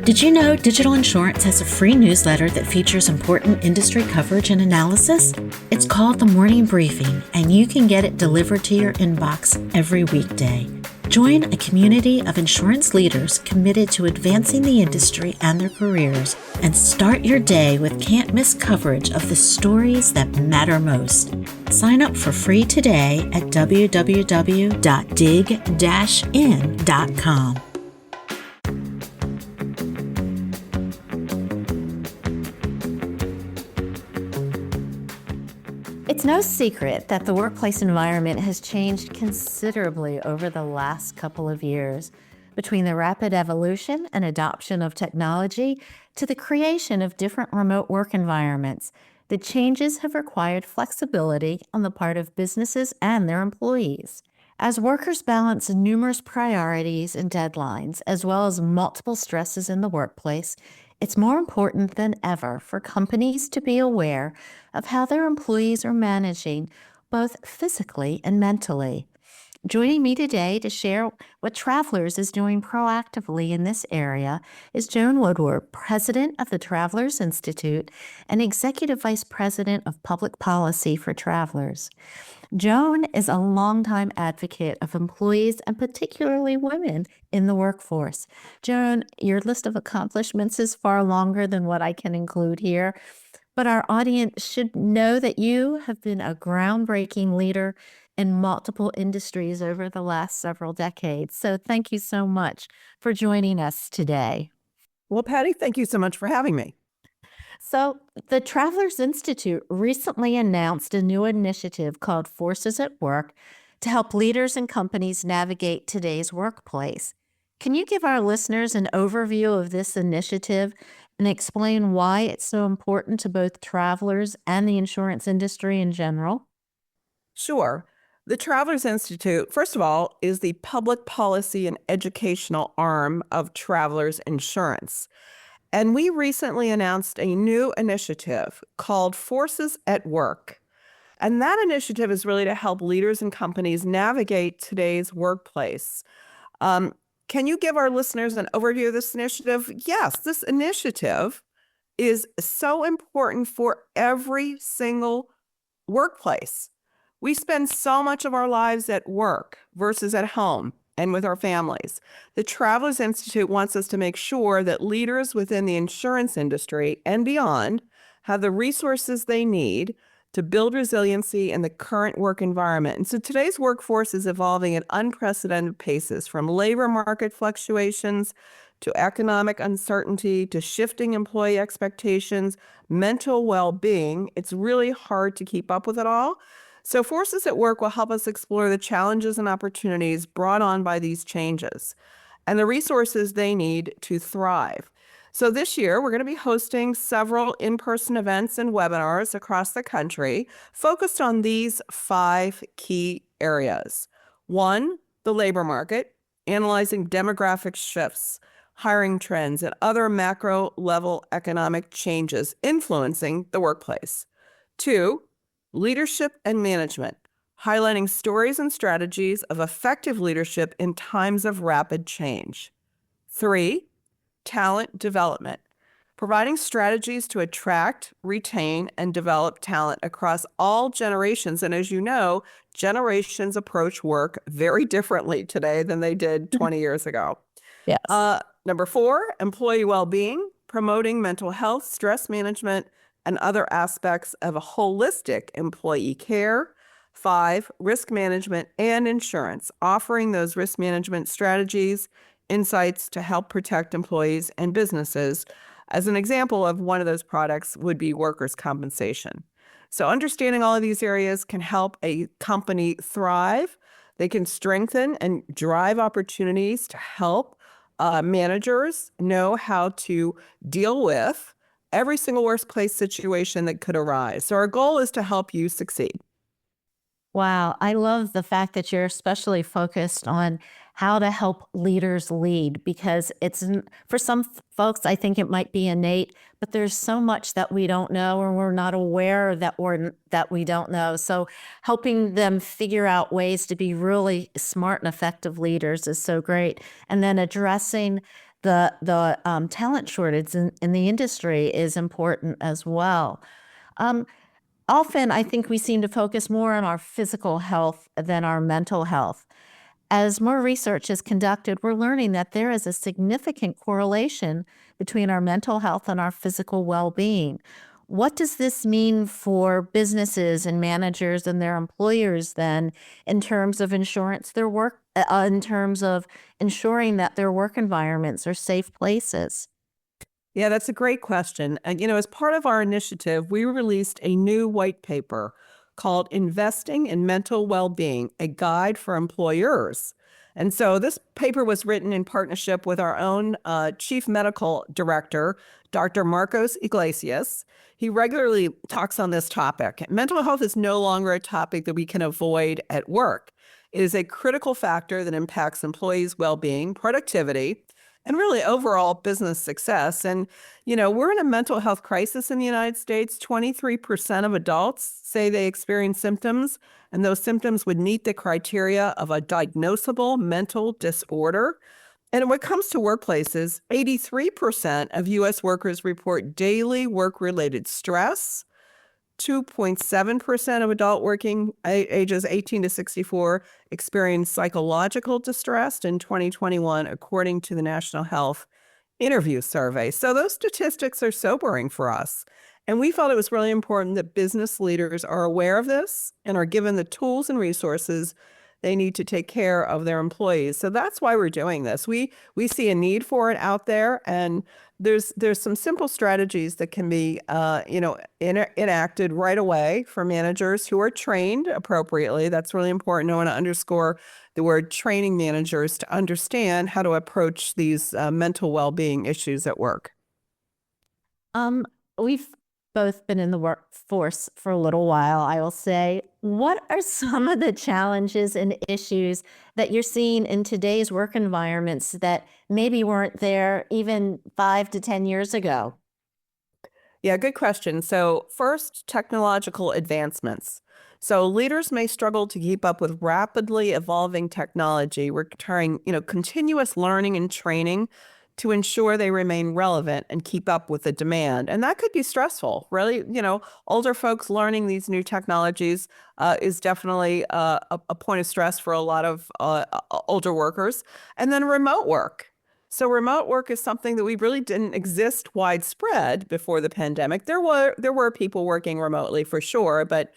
Did you know Digital Insurance has a free newsletter that features important industry coverage and analysis? It's called The Morning Briefing, and you can get it delivered to your inbox every weekday. Join a community of insurance leaders committed to advancing the industry and their careers, and start your day with can't-miss coverage of the stories that matter most. Sign up for free today at www.dig-in.com. It's no secret that the workplace environment has changed considerably over the last couple of years, between the rapid evolution and adoption of technology to the creation of different remote work environments. The changes have required flexibility on the part of businesses and their employees. As workers balance numerous priorities and deadlines, as well as multiple stresses in the workplace, it's more important than ever for companies to be aware of how their employees are managing both physically and mentally. Joining me today to share what Travelers is doing proactively in this area is Joan Woodward, President of the Travelers Institute and Executive Vice President of Public Policy for Travelers. Joan is a longtime advocate of employees and particularly women in the workforce. Joan, your list of accomplishments is far longer than what I can include here, but our audience should know that you have been a groundbreaking leader in multiple industries over the last several decades. So thank you so much for joining us today. Well, Patti, thank you so much for having me. So the Travelers Institute recently announced a new initiative called Forces at Work to help leaders and companies navigate today's workplace. Can you give our listeners an overview of this initiative and explain why it's so important to both travelers and the insurance industry in general? Sure. The Travelers Institute, first of all, is the public policy and educational arm of Travelers Insurance. And we recently announced a new initiative called Forces at Work. And that initiative is really to help leaders and companies navigate today's workplace. Can you give our listeners an overview of this initiative? Yes, this initiative is so important for every single workplace. We spend so much of our lives at work versus at home and with our families. The Travelers Institute wants us to make sure that leaders within the insurance industry and beyond have the resources they need to build resiliency in the current work environment. And so today's workforce is evolving at unprecedented paces, from labor market fluctuations to economic uncertainty to shifting employee expectations, mental well-being. It's really hard to keep up with it all. So Forces at Work will help us explore the challenges and opportunities brought on by these changes and the resources they need to thrive. So this year, we're going to be hosting several in-person events and webinars across the country focused on these 5 key areas. 1, the labor market, analyzing demographic shifts, hiring trends, and other macro-level economic changes influencing the workplace. 2, leadership and management, highlighting stories and strategies of effective leadership in times of rapid change. 3, talent development, providing strategies to attract, retain, and develop talent across all generations. And as you know, generations approach work very differently today than they did 20 years ago. Yes. Number 4, employee well-being, promoting mental health, stress management, and other aspects of a holistic employee care. 5, risk management and insurance, offering those risk management strategies, insights to help protect employees and businesses. As an example of one of those products would be workers' compensation. So understanding all of these areas can help a company thrive. They can strengthen and drive opportunities to help managers know how to deal with every single workplace situation that could arise. So our goal is to help you succeed. Wow, I love the fact that you're especially focused on how to help leaders lead, because for some folks, I think it might be innate, but there's so much that we don't know or we're not aware that we don't know. So helping them figure out ways to be really smart and effective leaders is so great. And then addressing The talent shortage in the industry is important as well. Um, Often, I think we seem to focus more on our physical health than our mental health. As more research is conducted, we're learning that there is a significant correlation between our mental health and our physical well being. What does this mean for businesses and managers and their employers then in terms of in terms of ensuring that their work environments are safe places? Yeah, that's a great question. And, as part of our initiative, we released a new white paper called Investing in Mental Wellbeing, a guide for employers. And so this paper was written in partnership with our own chief medical director, Dr. Marcos Iglesias. He regularly talks on this topic. Mental health is no longer a topic that we can avoid at work. It is a critical factor that impacts employees' well-being, productivity, and really overall business success. And, we're in a mental health crisis in the United States. 23% of adults say they experience symptoms, and those symptoms would meet the criteria of a diagnosable mental disorder. And when it comes to workplaces, 83% of U.S. workers report daily work-related stress. 2.7% of adult working ages 18 to 64 experienced psychological distress in 2021, according to the National Health Interview Survey. So those statistics are sobering for us. And we felt it was really important that business leaders are aware of this and are given the tools and resources they need to take care of their employees. So that's why we're doing this. We see a need for it out there, and there's some simple strategies that can be enacted right away for managers who are trained appropriately. That's really important. I want to underscore the word training managers to understand how to approach these mental well-being issues at work. We've both been in the workforce for a little while, I will say. What are some of the challenges and issues that you're seeing in today's work environments that maybe weren't there even 5 to 10 years ago? Yeah, good question. So first, technological advancements. So leaders may struggle to keep up with rapidly evolving technology, requiring, continuous learning and training to ensure they remain relevant and keep up with the demand. And that could be stressful. Really, older folks learning these new technologies is definitely a point of stress for a lot of older workers. And then remote work. So remote work is something that we really didn't exist widespread before the pandemic. There were people working remotely for sure, but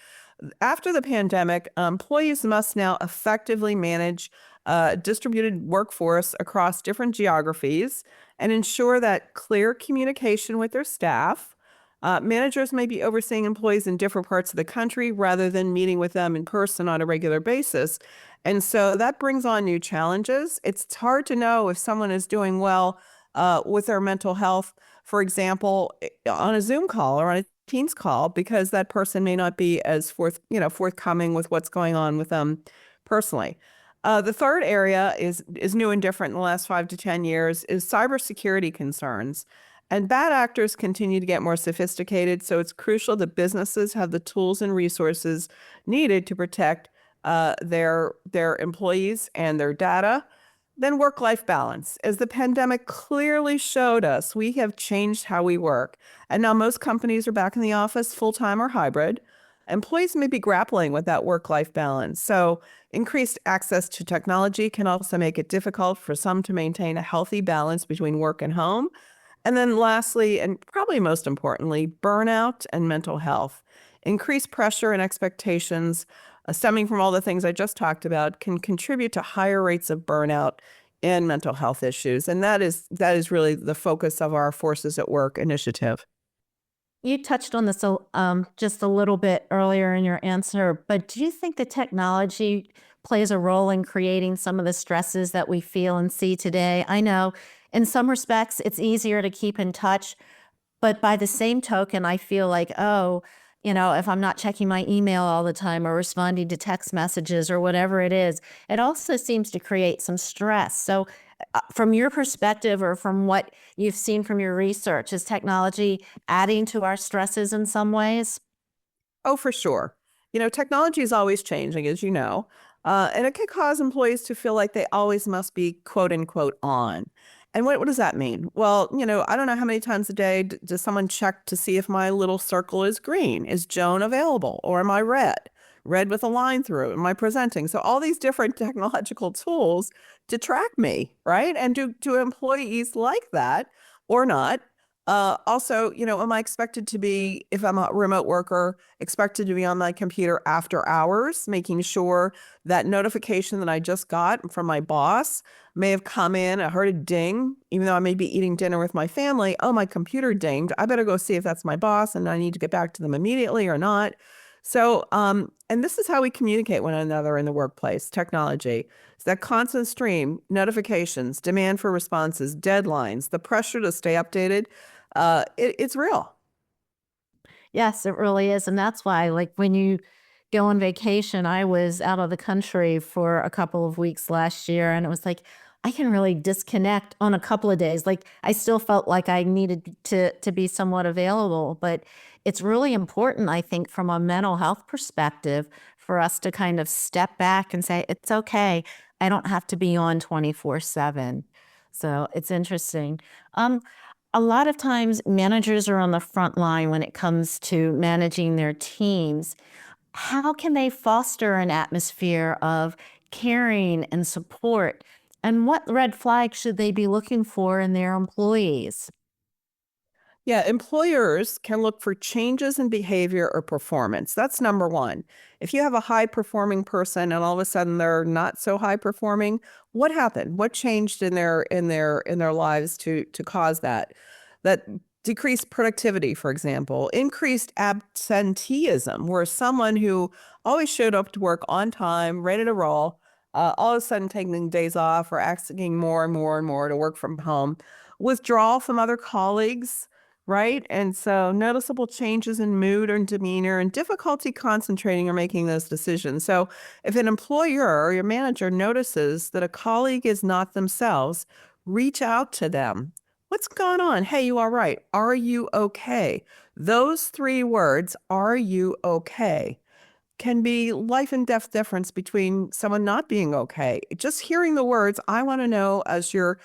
after the pandemic, employees must now effectively manage a distributed workforce across different geographies and ensure that clear communication with their staff. Managers may be overseeing employees in different parts of the country rather than meeting with them in person on a regular basis. And so that brings on new challenges. It's hard to know if someone is doing well with their mental health, for example, on a Zoom call or on a Teams call, because that person may not be as forthcoming with what's going on with them personally. The third area is new and different in the last 5 to 10 years is cybersecurity concerns. And bad actors continue to get more sophisticated, so it's crucial that businesses have the tools and resources needed to protect their employees and their data. Then work-life balance. As the pandemic clearly showed us, we have changed how we work. And now most companies are back in the office full-time or hybrid. Employees may be grappling with that work-life balance. So increased access to technology can also make it difficult for some to maintain a healthy balance between work and home. And then lastly, and probably most importantly, burnout and mental health. Increased pressure and expectations stemming from all the things I just talked about can contribute to higher rates of burnout and mental health issues. And that is really the focus of our Forces at Work initiative. You touched on this just a little bit earlier in your answer, but do you think that technology plays a role in creating some of the stresses that we feel and see today? I know in some respects it's easier to keep in touch, but by the same token, I feel like, if I'm not checking my email all the time or responding to text messages or whatever it is, it also seems to create some stress. So, from your perspective or from what you've seen from your research, is technology adding to our stresses in some ways? Oh, for sure. Technology is always changing, as you know, and it can cause employees to feel like they always must be quote unquote on. And what does that mean? Well, I don't know how many times a day does someone check to see if my little circle is green. Is Joan available? Or am I red? Red with a line through it. Am I presenting? So all these different technological tools to track me, right? And do employees like that or not? Also, am I expected to be, if I'm a remote worker, expected to be on my computer after hours, making sure that notification that I just got from my boss may have come in. I heard a ding, even though I may be eating dinner with my family. Oh, my computer dinged. I better go see if that's my boss and I need to get back to them immediately or not. So, and this is how we communicate one another in the workplace, technology. It's that constant stream, notifications, demand for responses, deadlines, the pressure to stay updated. It's real. Yes, it really is. And that's why, like, when you go on vacation, I was out of the country for a couple of weeks last year, and it was like, I can really disconnect on a couple of days. Like, I still felt like I needed to be somewhat available, but it's really important, I think, from a mental health perspective, for us to kind of step back and say, it's okay. I don't have to be on 24/7. So it's interesting. Um, a lot of times managers are on the front line when it comes to managing their teams. How can they foster an atmosphere of caring and support? And what red flags should they be looking for in their employees? Yeah, employers can look for changes in behavior or performance. That's number one. If you have a high performing person and all of a sudden they're not so high performing, what happened? What changed in their lives to cause that? That decreased productivity, for example, increased absenteeism, where someone who always showed up to work on time, ready to roll, all of a sudden taking days off or asking more and more and more to work from home, withdrawal from other colleagues, right? And so noticeable changes in mood or demeanor and difficulty concentrating or making those decisions. So if an employer or your manager notices that a colleague is not themselves, reach out to them. What's going on? Hey, you all right? Are you okay? Those three words, are you okay, can be life and death difference between someone not being okay. Just hearing the words, I want to know as your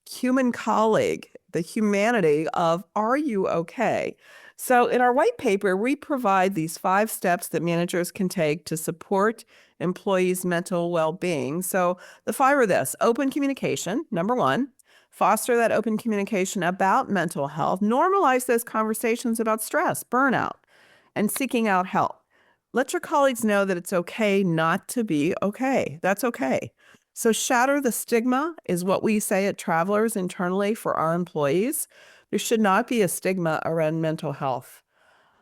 human colleague, the humanity of, are you okay? So in our white paper, we provide these 5 steps that managers can take to support employees' mental well-being. So the 5 are this: open communication, number 1. Foster that open communication about mental health. Normalize those conversations about stress, burnout, and seeking out help. Let your colleagues know that it's okay not to be okay. That's okay. So shatter the stigma is what we say at Travelers internally for our employees. There should not be a stigma around mental health.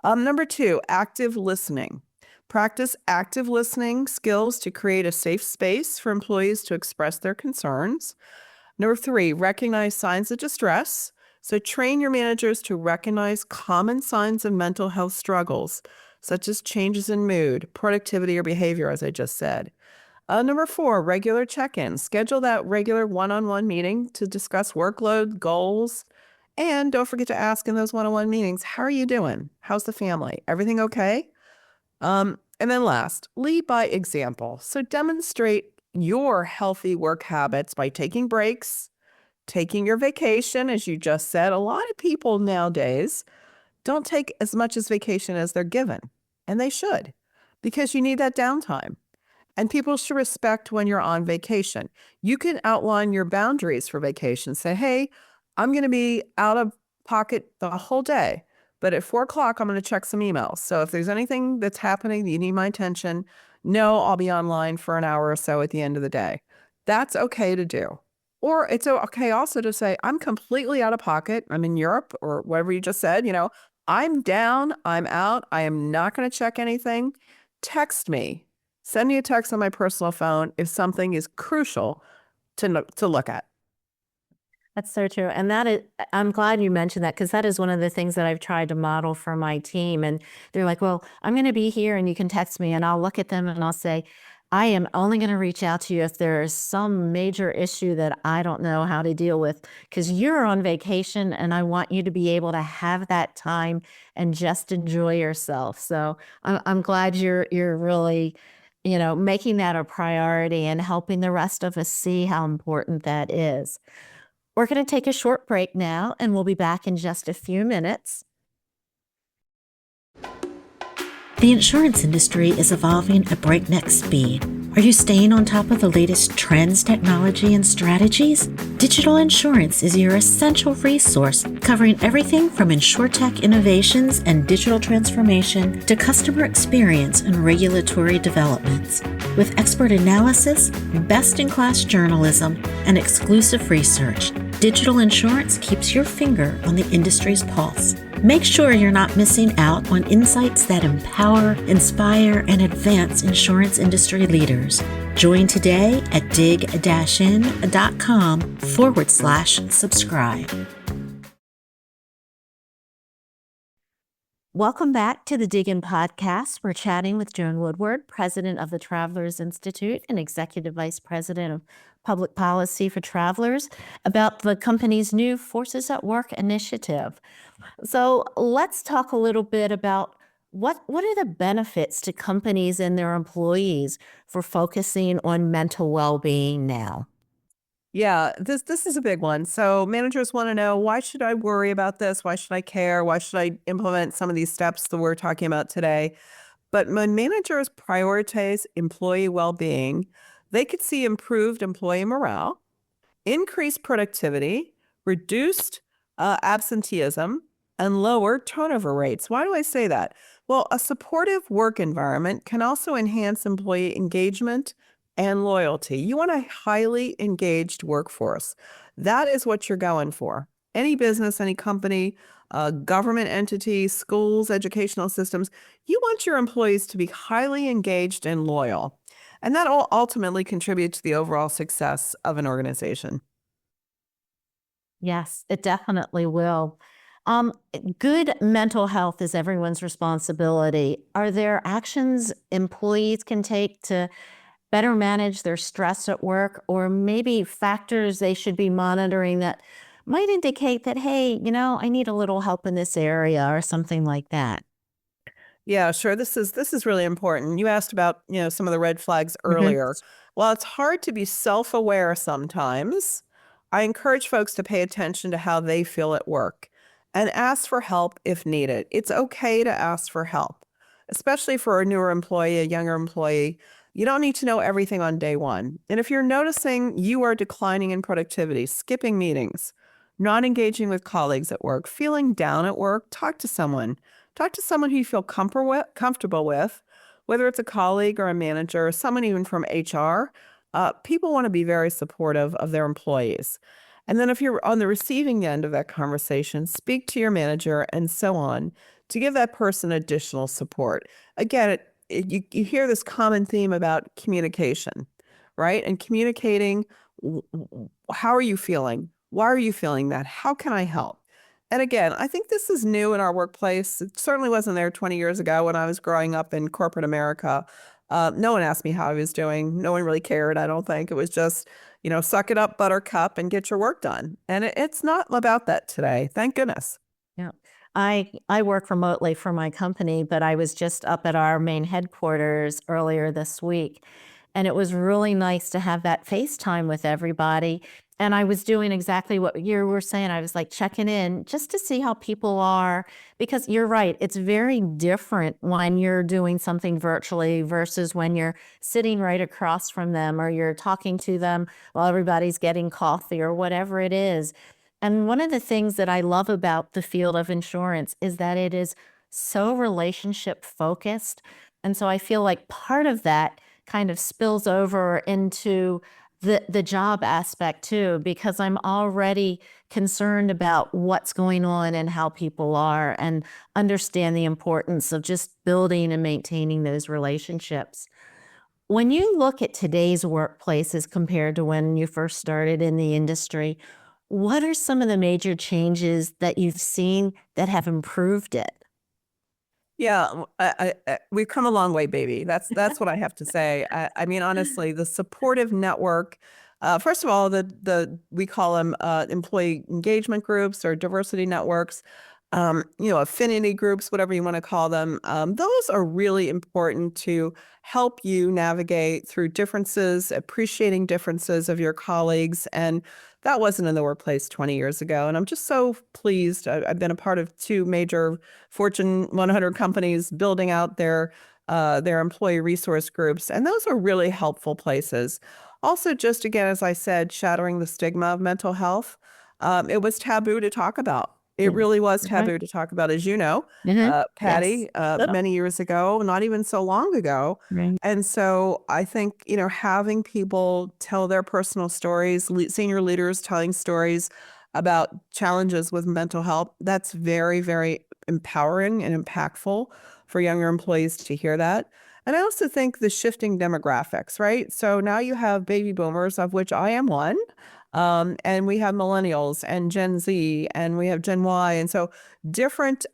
Number 2, active listening. Practice active listening skills to create a safe space for employees to express their concerns. Number 3, recognize signs of distress. So train your managers to recognize common signs of mental health struggles, such as changes in mood, productivity, or behavior, as I just said. Number 4, regular check-ins. Schedule that regular one-on-one meeting to discuss workload, goals, and don't forget to ask in those one-on-one meetings, how are you doing? How's the family? Everything okay? And then last, lead by example. So demonstrate your healthy work habits by taking breaks, taking your vacation, as you just said. A lot of people nowadays don't take as much as vacation as they're given, and they should, because you need that downtime. And people should respect when you're on vacation. You can outline your boundaries for vacation. Say, hey, I'm going to be out of pocket the whole day, but at 4 o'clock, I'm going to check some emails. So if there's anything that's happening that you need my attention, no, I'll be online for an hour or so at the end of the day. That's okay to do. Or it's okay also to say, I'm completely out of pocket. I'm in Europe or whatever you just said, I'm down, I'm out. I am not going to check anything. Text me. Send me a text on my personal phone if something is crucial to look at. That's so true. And that is, I'm glad you mentioned that, because that is one of the things that I've tried to model for my team. And they're like, well, I'm going to be here and you can text me, and I'll look at them and I'll say, I am only going to reach out to you if there is some major issue that I don't know how to deal with, because you're on vacation and I want you to be able to have that time and just enjoy yourself. So I'm glad you're really, making that a priority and helping the rest of us see how important that is. We're going to take a short break now, and we'll be back in just a few minutes. The insurance industry is evolving at breakneck speed. Are you staying on top of the latest trends, technology, and strategies? Digital Insurance is your essential resource covering everything from insurtech innovations and digital transformation to customer experience and regulatory developments. With expert analysis, best-in-class journalism, and exclusive research, Digital Insurance keeps your finger on the industry's pulse. Make sure you're not missing out on insights that empower, inspire, and advance insurance industry leaders. Join today at dig-in.com/subscribe. Welcome back to the DIGIN Podcast. We're chatting with Joan Woodward, President of the Travelers Institute and Executive Vice President of Public Policy for Travelers, about the company's new Forces at Work initiative. So let's talk a little bit about what are the benefits to companies and their employees for focusing on mental well-being now? Yeah, this is a big one. So managers want to know, why should I worry about this? Why should I care? Why should I implement some of these steps that we're talking about today? But when managers prioritize employee well-being, they could see improved employee morale, increased productivity, reduced absenteeism, and lower turnover rates. Why do I say that? Well, a supportive work environment can also enhance employee engagement and loyalty. You want a highly engaged workforce. That is what you're going for. Any business, any company, government entities, schools, educational systems, you want your employees to be highly engaged and loyal. And that all ultimately contributes to the overall success of an organization. Yes, it definitely will. Good mental health is everyone's responsibility. Are there actions employees can take to better manage their stress at work, or maybe factors they should be monitoring that might indicate that, hey, I need a little help in this area or something like that? Yeah, sure. This is really important. You asked about, some of the red flags Hmm. earlier. While it's hard to be self-aware sometimes, I encourage folks to pay attention to how they feel at work and ask for help if needed. It's okay to ask for help, especially for a newer employee, a younger employee. You don't need to know everything on day one. And if you're noticing you are declining in productivity, skipping meetings, not engaging with colleagues at work, feeling down at work, talk to someone. Talk to someone who you feel comfortable with, whether it's a colleague or a manager or someone even from HR. People want to be very supportive of their employees. And then if you're on the receiving end of that conversation, speak to your manager and so on to give that person additional support. Again, you hear this common theme about communication, right? And communicating, how are you feeling? Why are you feeling that? How can I help? And again, I think this is new in our workplace. It certainly wasn't there 20 years ago when I was growing up in corporate America. No one asked me how I was doing. No one really cared, I don't think. It was just, suck it up, buttercup, and get your work done. And it's not about that today. Thank goodness. Yeah. I work remotely for my company, but I was just up at our main headquarters earlier this week, and it was really nice to have that FaceTime with everybody. And I was doing exactly what you were saying. I was like checking in just to see how people are, because you're right. It's very different when you're doing something virtually versus when you're sitting right across from them or you're talking to them while everybody's getting coffee or whatever it is. And one of the things that I love about the field of insurance is that it is so relationship focused. And so I feel like part of that kind of spills over into the job aspect too, because I'm already concerned about what's going on and how people are, and understand the importance of just building and maintaining those relationships. When you look at today's workplaces compared to when you first started in the industry, what are some of the major changes that you've seen that have improved it? Yeah, we've come a long way, baby. That's what I have to say. I mean, honestly, the supportive network. First of all, the we call them employee engagement groups or diversity networks. Affinity groups, whatever you want to call them. Those are really important to help you navigate through differences, appreciating differences of your colleagues, and That wasn't in the workplace 20 years ago. And I'm just so pleased. I've been a part of two major Fortune 100 companies building out their employee resource groups. And those are really helpful places. Also, just again, as I said, shattering the stigma of mental health. It was taboo to talk about. It Mm. really was Right. taboo to talk about, as you know, Yes. Patty, many years ago, not even so long ago. Right. And so I think, having people tell their personal stories, senior leaders telling stories about challenges with mental health, that's very, very empowering and impactful for younger employees to hear that. And I also think the shifting demographics, right? So now you have baby boomers, of which I am one. And we have millennials and Gen Z and we have Gen Y. And so different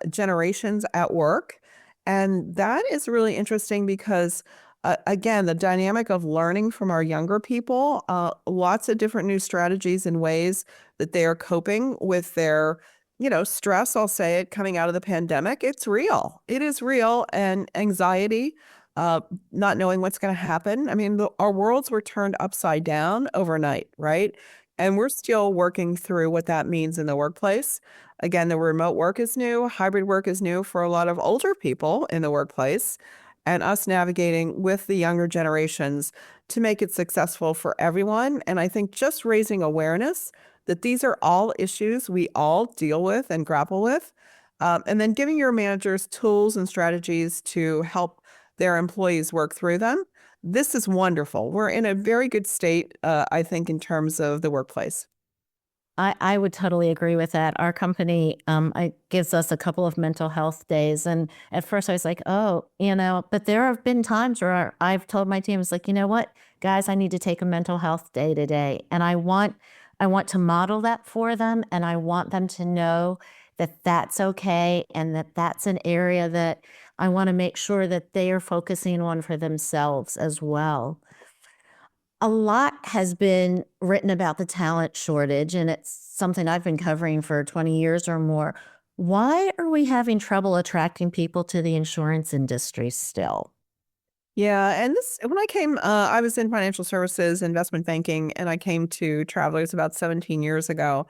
generations at work. And that is really interesting because, again, the dynamic of learning from our younger people, lots of different new strategies and ways that they are coping with their, stress, I'll say it, coming out of the pandemic. It's real. It is real. And anxiety, uh, not knowing what's going to happen. I mean, our worlds were turned upside down overnight, right? And we're still working through what that means in the workplace. Again, the remote work is new, hybrid work is new for a lot of older people in the workplace, and us navigating with the younger generations to make it successful for everyone. And I think just raising awareness that these are all issues we all deal with and grapple with, and then giving your managers tools and strategies to help their employees work through them. This is wonderful. We're in a very good state, I think, in terms of the workplace. I would totally agree with that. Our company gives us a couple of mental health days. And at first I was like, oh, but there have been times where I've told my team, it's like, you know what, guys, I need to take a mental health day today. And I want to model that for them. And I want them to know that that's okay. And that that's an area that I want to make sure that they are focusing on for themselves as well. A lot has been written about the talent shortage, and it's something I've been covering for 20 years or more. Why are we having trouble attracting people to the insurance industry still? Yeah, and when I came, I was in financial services, investment banking, and I came to Travelers about 17 years ago.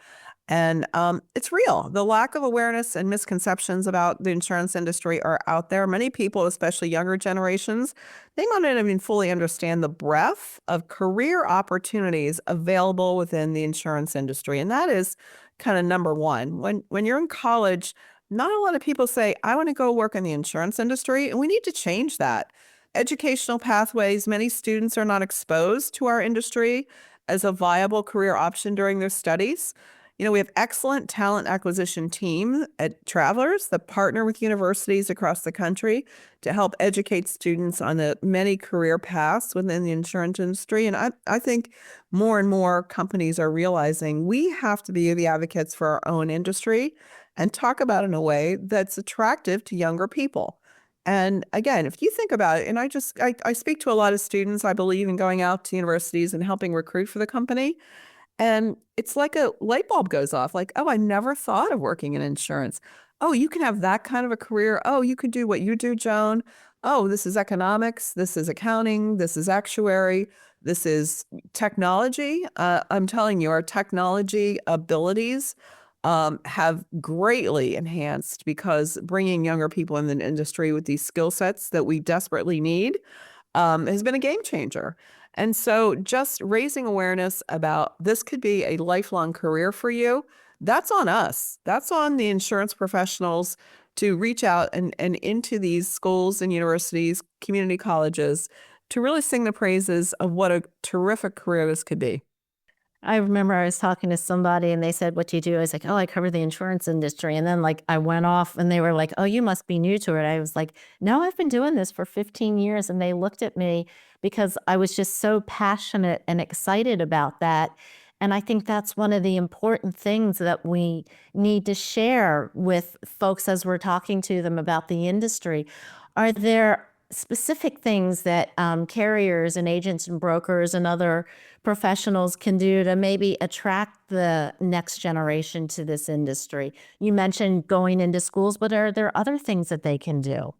And it's real. The lack of awareness and misconceptions about the insurance industry are out there. Many people, especially younger generations, they might not even fully understand the breadth of career opportunities available within the insurance industry. And that is kind of number one. When you're in college, not a lot of people say, I want to go work in the insurance industry, and we need to change that. Educational pathways, many students are not exposed to our industry as a viable career option during their studies. We have excellent talent acquisition team at Travelers that partner with universities across the country to help educate students on the many career paths within the insurance industry. And I think more and more companies are realizing we have to be the advocates for our own industry and talk about it in a way that's attractive to younger people. And again, if you think about it, and I speak to a lot of students, I believe in going out to universities and helping recruit for the company. And it's like a light bulb goes off, like, oh, I never thought of working in insurance. Oh, you can have that kind of a career. Oh, you could do what you do, Joan. Oh, this is economics. This is accounting. This is actuary. This is technology. I'm telling you, our technology abilities have greatly enhanced because bringing younger people in the industry with these skill sets that we desperately need has been a game changer. And so just raising awareness about this could be a lifelong career for you, that's on us. That's on the insurance professionals to reach out and into these schools and universities, community colleges, to really sing the praises of what a terrific career this could be. I remember I was talking to somebody and they said, what do you do? I was like, oh, I cover the insurance industry. And then I went off and they were like, oh, you must be new to it. I was like, no, I've been doing this for 15 years. And they looked at me because I was just so passionate and excited about that. And I think that's one of the important things that we need to share with folks as we're talking to them about the industry. Are there specific things that carriers and agents and brokers and other professionals can do to maybe attract the next generation to this industry? You mentioned going into schools, but are there other things that they can do?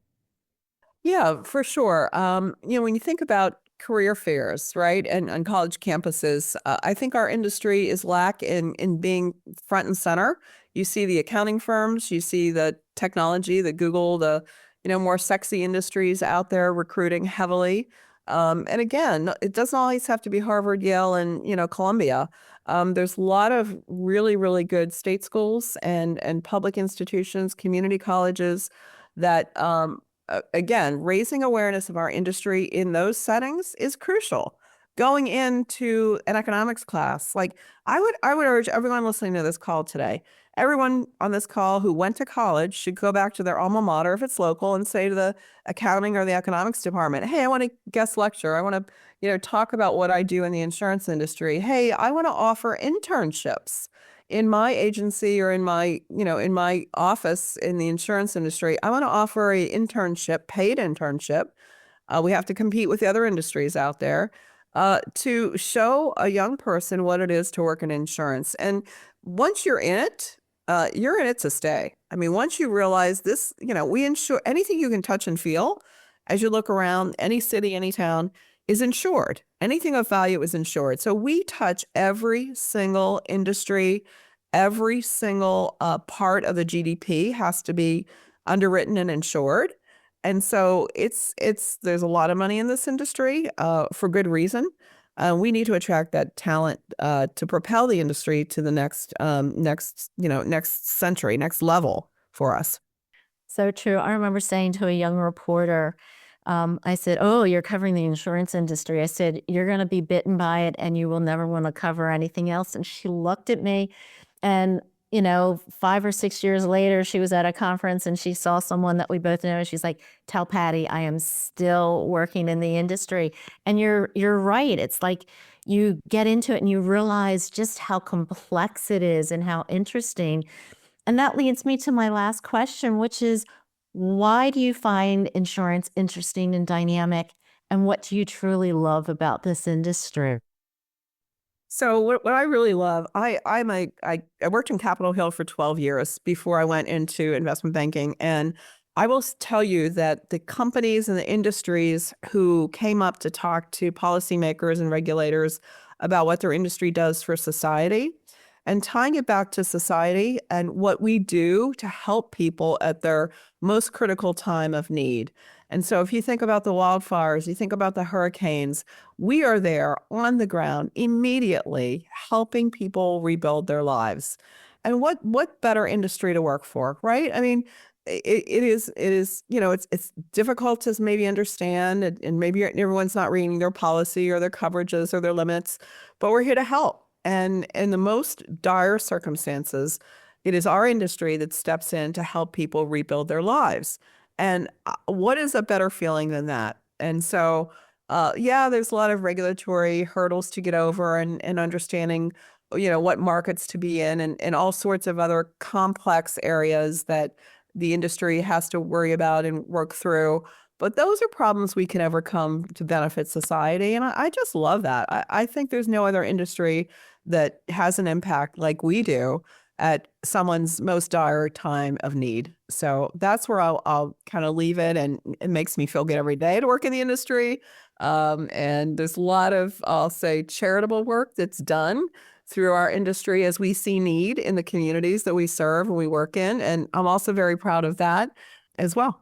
Yeah, for sure. When you think about career fairs, right, and on college campuses. I think our industry is lack in being front and center. You see the accounting firms, you see the technology, the Google, the more sexy industries out there recruiting heavily. And again, it doesn't always have to be Harvard, Yale, and Columbia. There's a lot of really, really good state schools and public institutions, community colleges that again, raising awareness of our industry in those settings is crucial. Going into an economics class, like I would urge everyone listening to this call today, everyone on this call who went to college should go back to their alma mater if it's local and say to the accounting or the economics department, hey, I want to guest lecture. I want to, talk about what I do in the insurance industry. Hey, I want to offer internships in my agency or in my office in the insurance industry. I want to offer a internship, paid internship. We have to compete with the other industries out there to show a young person what it is to work in insurance. And once you're in it to stay. I mean, once you realize this, we insure anything you can touch and feel as you look around, any city, any town is insured. Anything of value is insured. So we touch every single industry, every single part of the GDP has to be underwritten and insured. And so there's a lot of money in this industry for good reason. We need to attract that talent to propel the industry to the next century, next level for us. So true. I remember saying to a young reporter, I said, oh, you're covering the insurance industry. I said, you're going to be bitten by it and you will never want to cover anything else. And she looked at me and 5 or 6 years later, she was at a conference and she saw someone that we both know. And she's like, tell Patti, I am still working in the industry. And you're right. It's like you get into it and you realize just how complex it is and how interesting. And that leads me to my last question, which is, why do you find insurance interesting and dynamic? And what do you truly love about this industry? So what I really love, I worked in Capitol Hill for 12 years before I went into investment banking. And I will tell you that the companies and the industries who came up to talk to policymakers and regulators about what their industry does for society and tying it back to society and what we do to help people at their most critical time of need. And so if you think about the wildfires, you think about the hurricanes, we are there on the ground immediately helping people rebuild their lives. And what better industry to work for, right? I mean, it is, it's difficult to maybe understand and maybe everyone's not reading their policy or their coverages or their limits, but we're here to help. And in the most dire circumstances, it is our industry that steps in to help people rebuild their lives. And what is a better feeling than that? And so, there's a lot of regulatory hurdles to get over and understanding, what markets to be in and all sorts of other complex areas that the industry has to worry about and work through. But those are problems we can overcome to benefit society. And I just love that. I think there's no other industry that has an impact like we do at someone's most dire time of need. So that's where I'll kind of leave it. And it makes me feel good every day to work in the industry. And there's a lot of, I'll say, charitable work that's done through our industry as we see need in the communities that we serve and we work in. And I'm also very proud of that as well.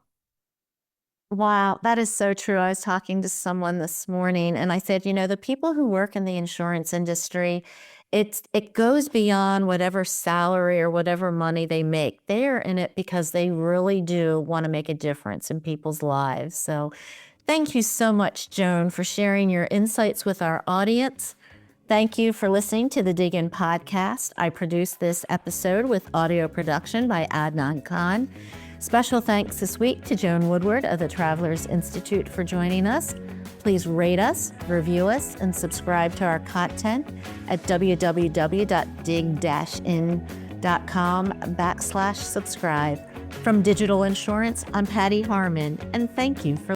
Wow, that is so true. I was talking to someone this morning and I said, the people who work in the insurance industry, it goes beyond whatever salary or whatever money they make. They're in it because they really do want to make a difference in people's lives. So thank you so much, Joan, for sharing your insights with our audience. Thank you for listening to the DIGIN Podcast. I produced this episode with audio production by Adnan Khan. Special thanks this week to Joan Woodward of the Travelers Institute for joining us. Please rate us, review us, and subscribe to our content at www.dig-in.com/subscribe. From Digital Insurance, I'm Patti Harman, and thank you for